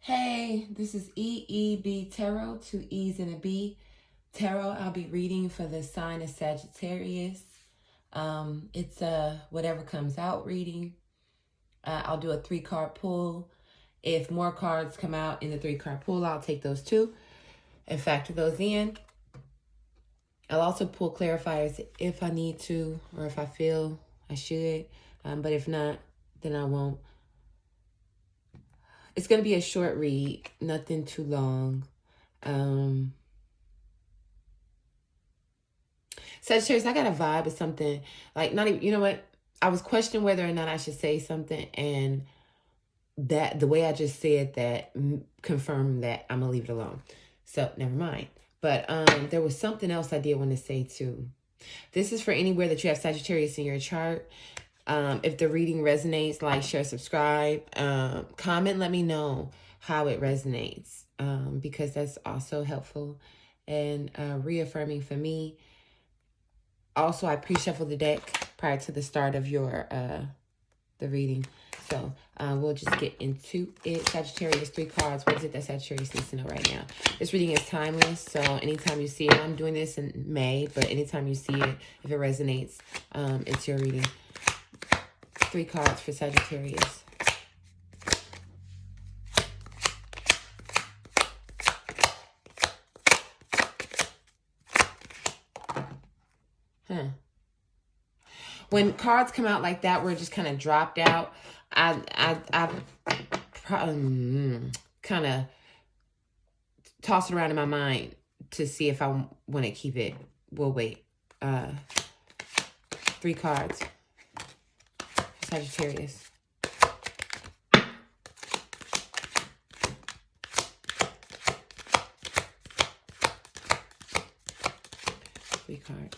Hey, this is EEB Tarot, two E's and a B. Tarot, I'll be reading for the sign of Sagittarius. It's a whatever comes out reading. I'll do a 3-card pull. If more cards come out in the 3-card pull, I'll take those too and factor those in. I'll also pull clarifiers if I need to or if I feel I should. But if not, then I won't. It's going to be a short read, nothing too long. Sagittarius, I got a vibe of something, like not even, you know what? I was questioning whether or not I should say something, and that the way I just said that confirmed that I'm going to leave it alone. So never mind. But there was something else I did want to say too. This is for anywhere that you have Sagittarius in your chart. If the reading resonates, like, share, subscribe, comment, let me know how it resonates, because that's also helpful and reaffirming for me. Also, I pre-shuffle the deck prior to the start of your the reading. So we'll just get into it. Sagittarius, 3 cards. What is it that Sagittarius needs to know right now? This reading is timeless, so anytime you see it, I'm doing this in May, but anytime you see it, if it resonates, it's your reading. 3 cards for Sagittarius. When cards come out like that, where it just kind of dropped out, I kind of toss it around in my mind to see if I want to keep it. We'll wait. 3 cards for Sagittarius. Three cards.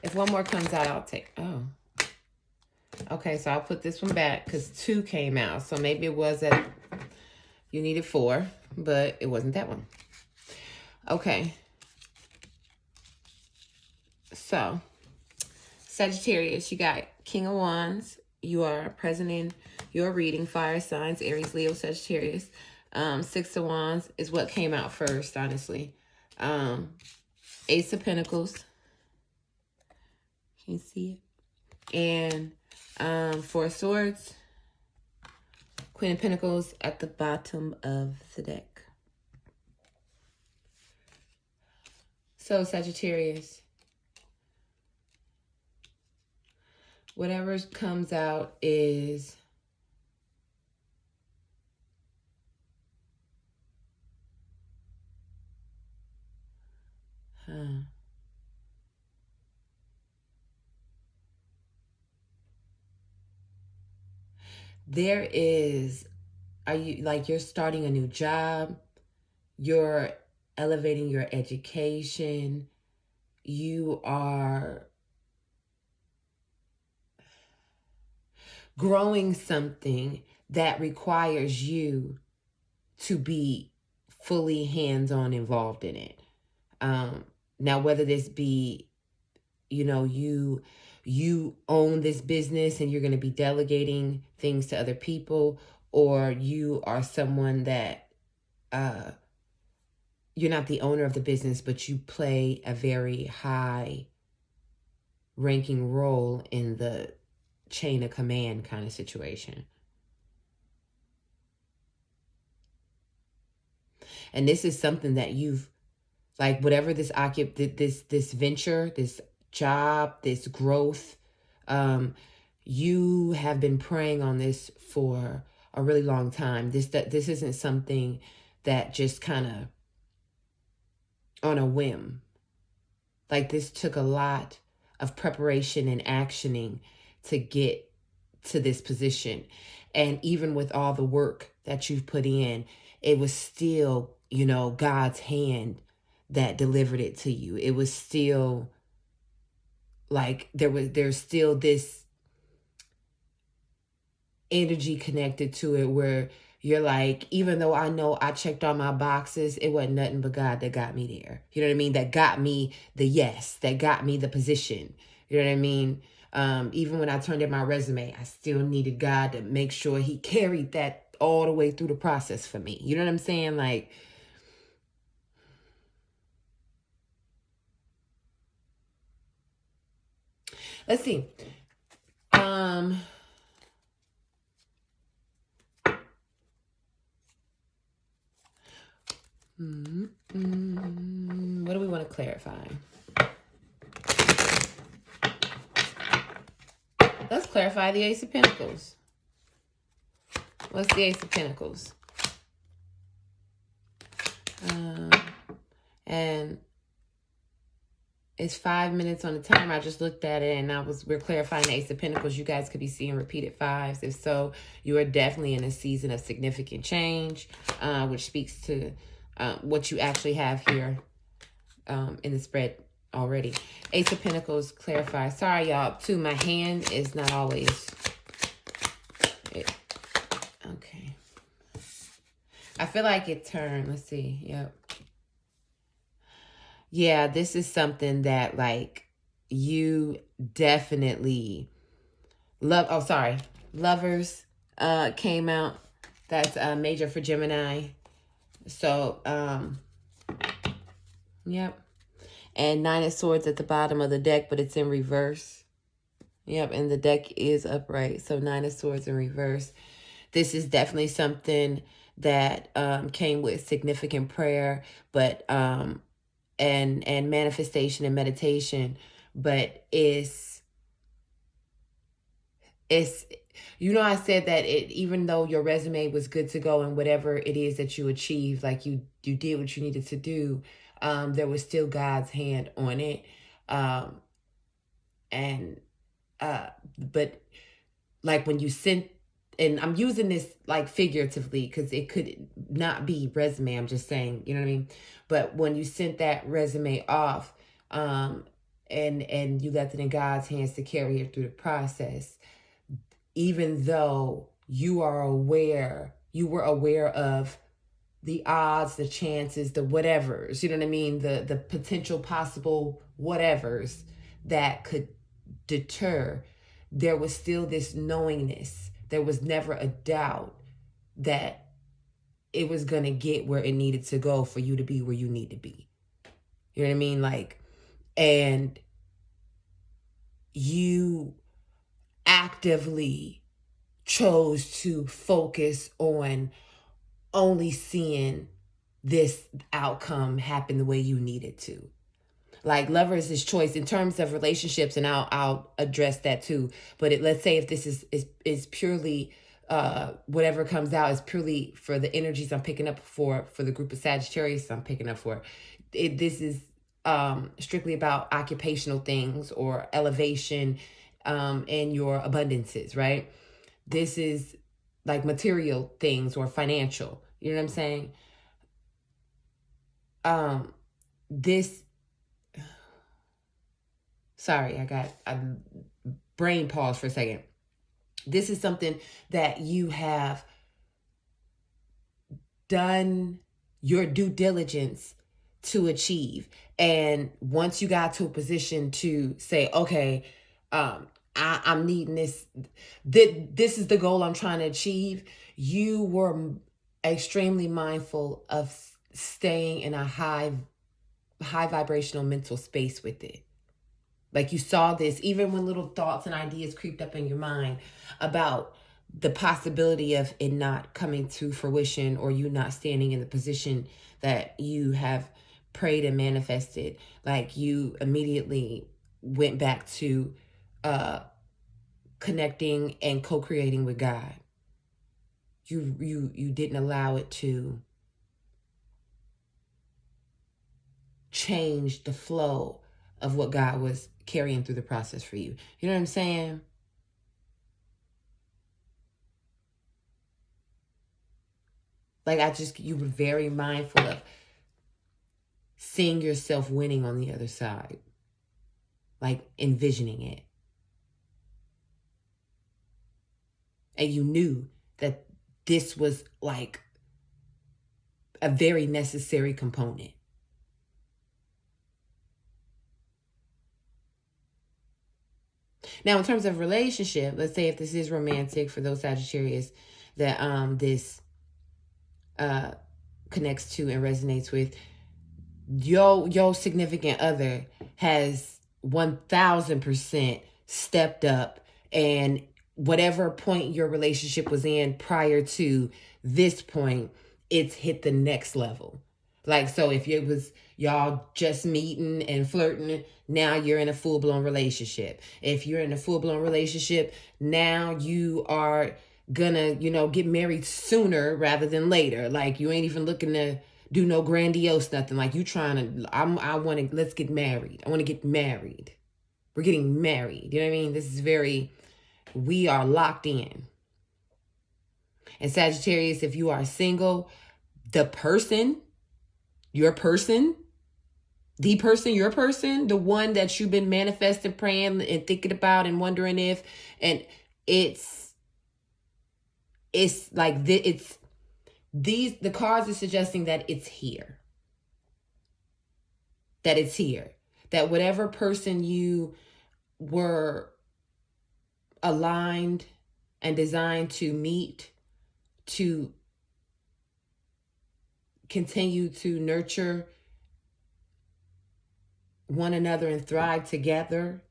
If one more comes out, I'll take... Oh. Okay, so I'll put this one back because 2 came out. So maybe it was that you needed 4, but it wasn't that one. Okay. So, Sagittarius, you got King of Wands. You are present in your reading. Fire signs, Aries, Leo, Sagittarius. 6 of Wands is what came out first, honestly. Ace of Pentacles. Can you see it? And 4 of Swords. Queen of Pentacles at the bottom of the deck. So, Sagittarius, whatever comes out is there is, are you, like, you're starting a new job, you're elevating your education, you are growing something that requires you to be fully hands-on involved in it. Now, whether this be, you know, you own this business and you're going to be delegating things to other people, or you are someone that you're not the owner of the business, but you play a very high ranking role in the chain of command kind of situation. And this is something that you've, like, whatever this this venture, this job, this growth, you have been praying on this for a really long time. This isn't something that just kind of on a whim. Like, this took a lot of preparation and actioning to get to this position. And even with all the work that you've put in, it was still, you know, God's hand that delivered it to you. It was still like there's still this energy connected to it where you're like, even though I know I checked all my boxes, it wasn't nothing but God that got me there. You know what I mean? That got me the yes, that got me the position. You know what I mean? Even when I turned in my resume, I still needed God to make sure he carried that all the way through the process for me. You know what I'm saying? Like, let's see. What do we want to clarify? Let's clarify the Ace of Pentacles. What's the Ace of Pentacles? And it's 5 minutes on the timer. I just looked at it and we're clarifying the Ace of Pentacles. You guys could be seeing repeated fives. If so, you are definitely in a season of significant change, which speaks to what you actually have here in the spread already. Ace of Pentacles, clarify. Sorry, y'all, too. My hand is not always... Okay. I feel like it turned. Let's see. Yep. Yeah, this is something that, like, you definitely love. Oh, sorry. Lovers came out. That's major for Gemini. So, yep. And Nine of Swords at the bottom of the deck, but it's in reverse. Yep, and the deck is upright. So Nine of Swords in reverse. This is definitely something that came with significant prayer, but and manifestation and meditation, but it's you know, I said that even though your resume was good to go and whatever it is that you achieved, like you did what you needed to do, there was still God's hand on it. But like when you sent, and I'm using this like figuratively because it could not be resume, I'm just saying, you know what I mean? But when you sent that resume off, and you left it in God's hands to carry it through the process, even though you were aware of the odds, the chances, the whatevers, you know what I mean? The potential possible whatevers that could deter, there was still this knowingness. There was never a doubt that it was going to get where it needed to go for you to be where you need to be. You know what I mean? Like, and you actively chose to focus on only seeing this outcome happen the way you needed to. Like, lovers is choice in terms of relationships, and I'll address that too. But let's say if this is purely whatever comes out is purely for the energies I'm picking up for the group of Sagittarius I'm picking up for. This is strictly about occupational things or elevation and your abundances, right? This is like material things or financial. You know what I'm saying? Sorry, I brain pause for a second. This is something that you have done your due diligence to achieve. And once you got to a position to say, okay, I'm needing this. This is the goal I'm trying to achieve. You were extremely mindful of staying in a high vibrational mental space with it. Like, you saw this, even when little thoughts and ideas creeped up in your mind about the possibility of it not coming to fruition or you not standing in the position that you have prayed and manifested. Like, you immediately went back to connecting and co-creating with God. You didn't allow it to change the flow of what God was carrying through the process for you. You know what I'm saying? Like, you were very mindful of seeing yourself winning on the other side. like envisioning it. And you knew that this was like a very necessary component. Now, in terms of relationship, let's say if this is romantic for those Sagittarius that this connects to and resonates with, your significant other has 1000% stepped up, and whatever point your relationship was in prior to this point, it's hit the next level. Like, so if it was y'all just meeting and flirting, now you're in a full-blown relationship. If you're in a full-blown relationship, now you are gonna, get married sooner rather than later. Like, you ain't even looking to do no grandiose nothing. Like, you trying to, I want to, let's get married. I want to get married. We're getting married. You know what I mean? This is we are locked in. And Sagittarius, if you are single, your person, your person, the one that you've been manifesting, praying, and thinking about and wondering if, and it's like the cards are suggesting that it's here. That it's here. That whatever person you were aligned and designed to meet, to continue to nurture one another and thrive together.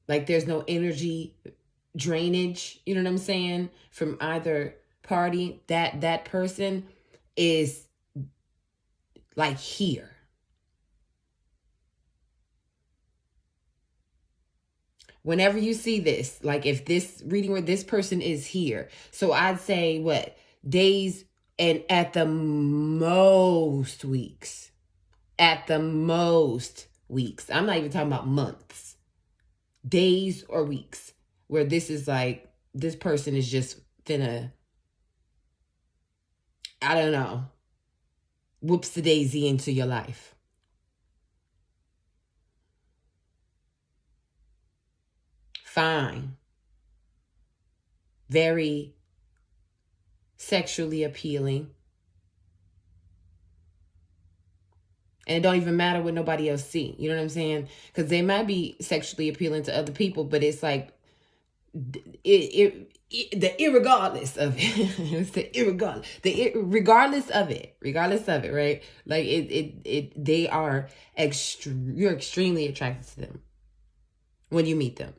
Like, there's no energy drainage, you know what I'm saying, from either party. That person is like here. Whenever you see this, like if this reading where this person is here, so I'd say what, days and at the most weeks. At the most weeks. I'm not even talking about months. Days or weeks where this is like, this person is just finna, I don't know, whoops the daisy into your life. Fine. Very sexually appealing. And it don't even matter what nobody else see. You know what I'm saying? Because they might be sexually appealing to other people, but it's like the irregardless of it. It's the irregardless. Regardless of it, right? Like they are you're extremely attracted to them when you meet them.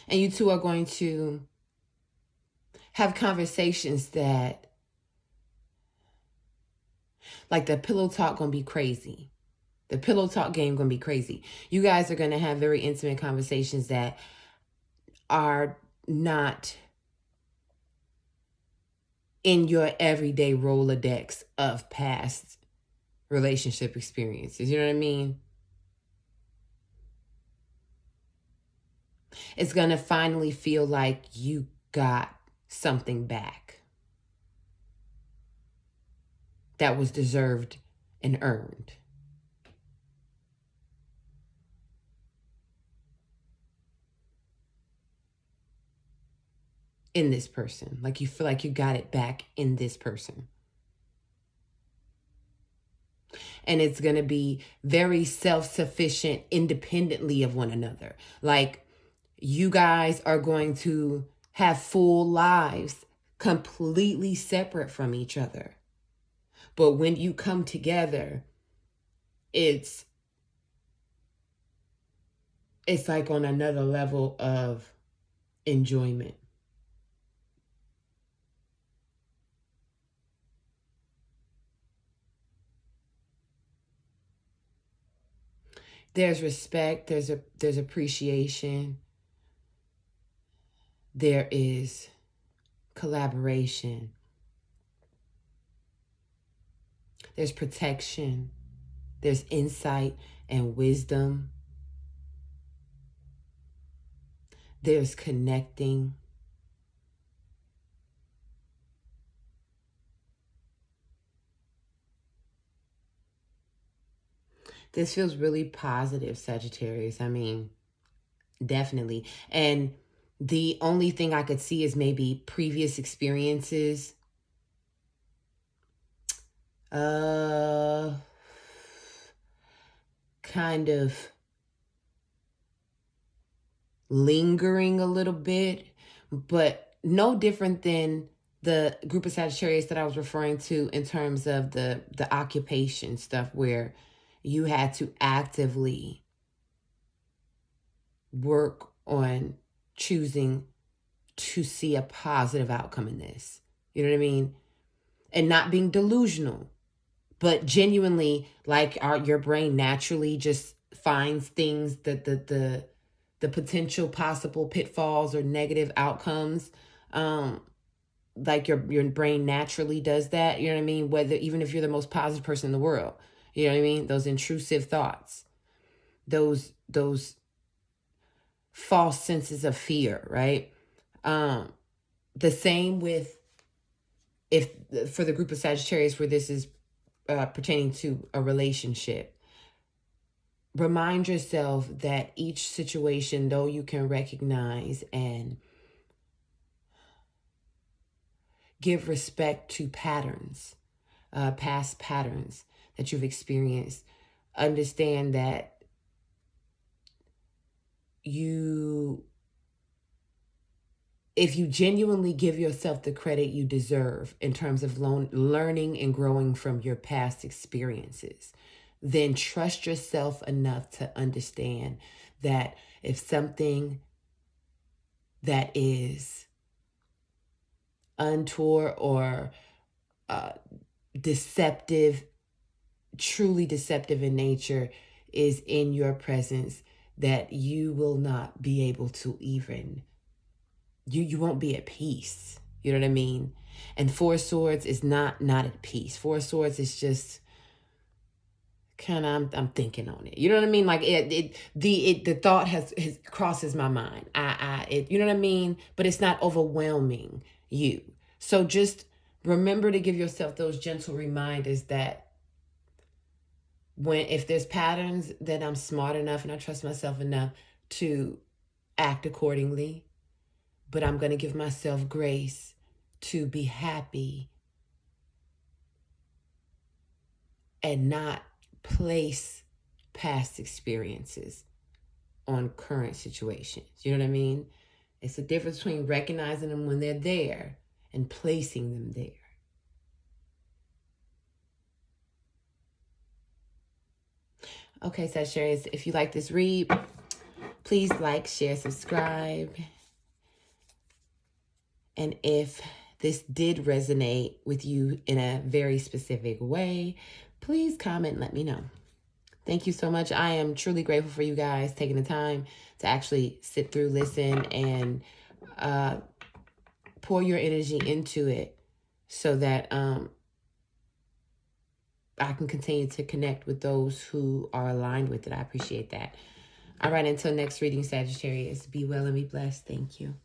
And you two are going to have conversations that, like, the pillow talk gonna be crazy. The pillow talk game gonna be crazy. You guys are gonna have very intimate conversations that are not in your everyday Rolodex of past relationship experiences. You know what I mean? It's gonna finally feel like you got something back that was deserved and earned. In this person. Like, you feel like you got it back in this person. And it's going to be very self-sufficient independently of one another. Like, you guys are going to have full lives completely separate from each other. But when you come together, it's like on another level of enjoyment. There's respect, there's appreciation, there is collaboration, there's protection, there's insight and wisdom, there's connecting. This feels really positive, Sagittarius. I mean, definitely. And the only thing I could see is maybe previous experiences. Kind of lingering a little bit, but no different than the group of Sagittarius that I was referring to in terms of the occupation stuff, where you had to actively work on choosing to see a positive outcome in this. You know what I mean? And not being delusional, but genuinely, like, your brain naturally just finds things that the potential possible pitfalls or negative outcomes, like your brain naturally does that. You know what I mean? Whether, even if you're the most positive person in the world, you know what I mean? Those intrusive thoughts, those false senses of fear, right? The same with, if for the group of Sagittarius where this is pertaining to a relationship, remind yourself that each situation, though you can recognize and give respect to patterns, past patterns that you've experienced, understand that if you genuinely give yourself the credit you deserve in terms of learning and growing from your past experiences, then trust yourself enough to understand that if something that is untoward or deceptive, truly deceptive in nature, is in your presence, that you will not be able to even, you won't be at peace. You know what I mean? And Four Swords is not at peace. Four Swords is just kind of, I'm thinking on it. You know what I mean? Like the thought has crosses my mind. You know what I mean? But it's not overwhelming you. So just remember to give yourself those gentle reminders that if there's patterns, then I'm smart enough and I trust myself enough to act accordingly. But I'm going to give myself grace to be happy and not place past experiences on current situations. You know what I mean? It's the difference between recognizing them when they're there and placing them there. Okay, Sagittarius, if you like this read, please like, share, subscribe. And if this did resonate with you in a very specific way, please comment and let me know. Thank you so much. I am truly grateful for you guys taking the time to actually sit through, listen, and pour your energy into it so that I can continue to connect with those who are aligned with it. I appreciate that. All right, until next reading, Sagittarius, be well and be blessed. Thank you.